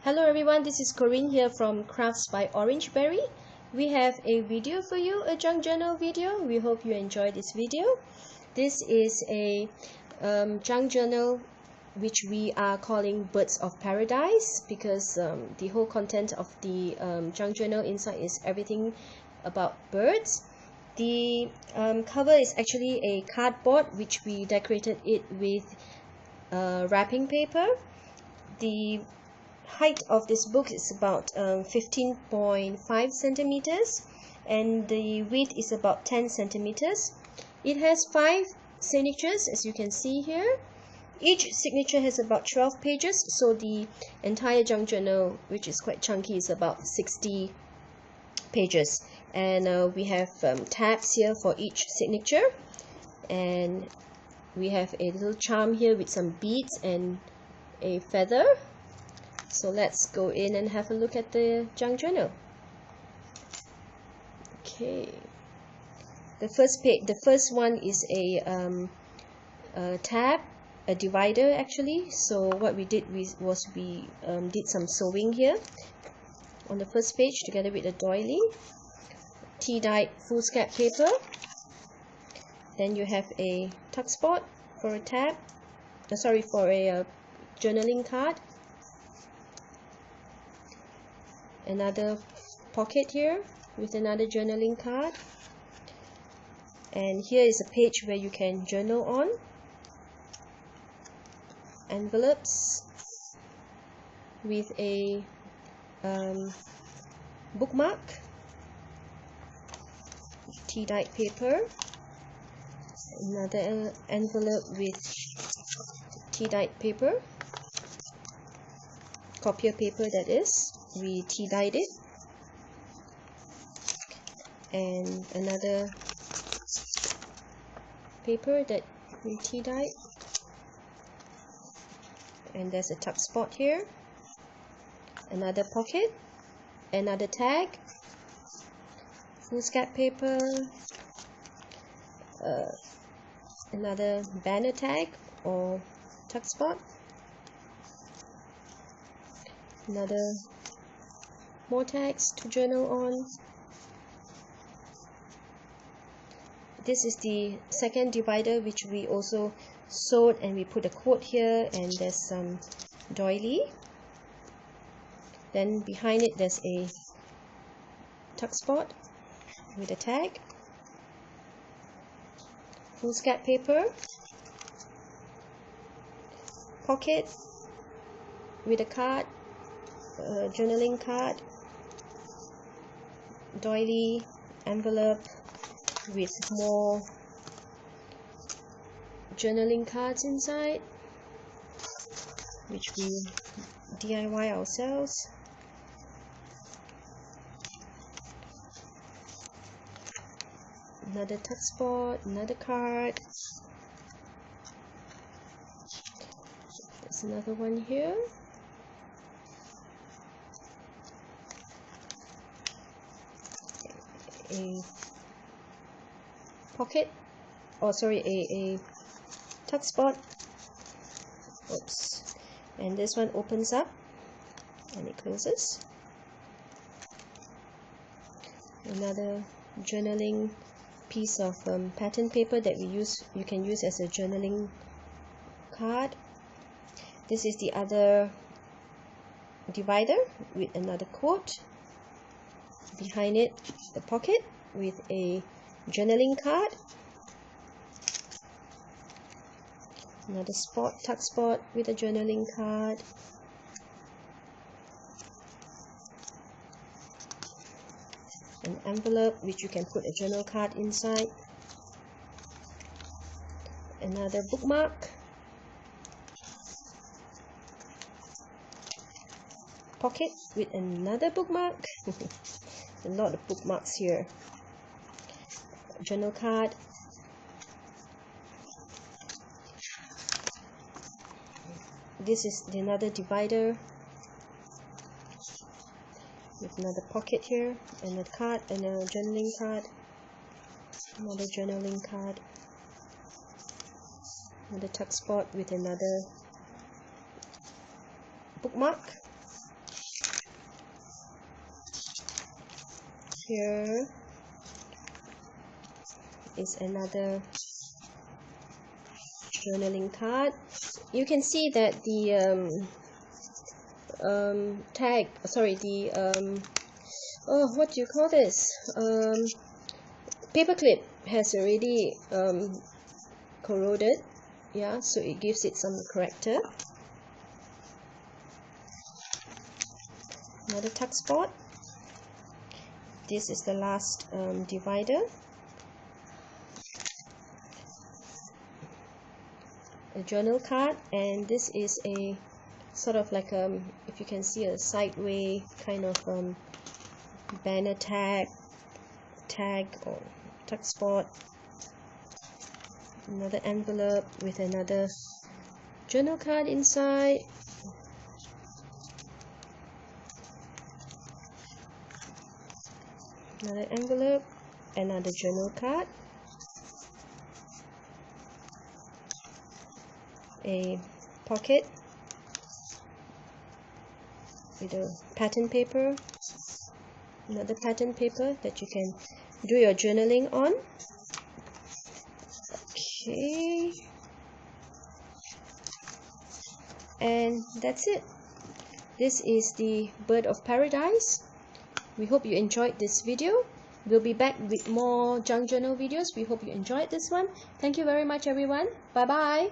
Hello everyone, this is Corinne here from Crafts by Orangeberry. We have a video for you, a junk journal video. We hope you enjoy this video. This is a junk journal which we are calling Birds of Paradise because the whole content of the junk journal inside is everything about birds. The cover is actually a cardboard which we decorated it with wrapping paper. The height of this book is about 15.5 centimeters and the width is about 10 centimeters. It has 5 signatures, as you can see here. Each signature has about 12 pages, so the entire junk journal, which is quite chunky, is about 60 pages. And we have tabs here for each signature, and we have a little charm here with some beads and a feather. So let's go in and have a look at the junk journal. Okay, the first one is a tab, a divider actually. So what we did was we did some sewing here on the first page together with a doily, tea-dyed foolscap paper. Then you have a tuck spot for a tab, for a journaling card. Another pocket here with another journaling card, and here is a page where you can journal on. Envelopes with a bookmark, tea-dyed paper, another envelope with tea-dyed paper, copier paper that is. We tea-dyed it, and another paper that we tea-dyed, and there's a tuck spot here, another pocket, another tag, foolscap paper, another banner tag or tuck spot, another more tags to journal on. This is the second divider which we also sewed, and we put a quote here, and there's some doily. Then behind it there's a tuck spot with a tag, foolscap paper, pocket with a card, journaling card, doily, envelope with more journaling cards inside, which we DIY ourselves. Another tuck spot, another card. There's another one here. A pocket, a tuck spot. Oops. And this one opens up and it closes. Another journaling piece of pattern paper that you can use as a journaling card. This is the other divider with another quote. Behind it, the pocket with a journaling card, another tuck spot with a journaling card, an envelope which you can put a journal card inside, another bookmark, pocket with another bookmark. A lot of bookmarks here, journal card, this is another divider with another pocket here, and a card, and a journaling card, another journaling card, another tuck spot with another bookmark, Here is another journaling card. You can see that the tag, sorry, the oh, what do you call this, paper clip has already corroded. Yeah, so it gives it some character. Another tuck spot. This is the last divider. A journal card, and this is a sort of like if you can see, a sideway kind of banner tag or tuck spot. Another envelope with another journal card inside. Another envelope, another journal card, a pocket with a pattern paper, another pattern paper that you can do your journaling on. Okay, and that's it. This is the bird of paradise. We hope you enjoyed this video. We'll be back with more junk journal videos. We hope you enjoyed this one. Thank you very much, everyone. Bye bye.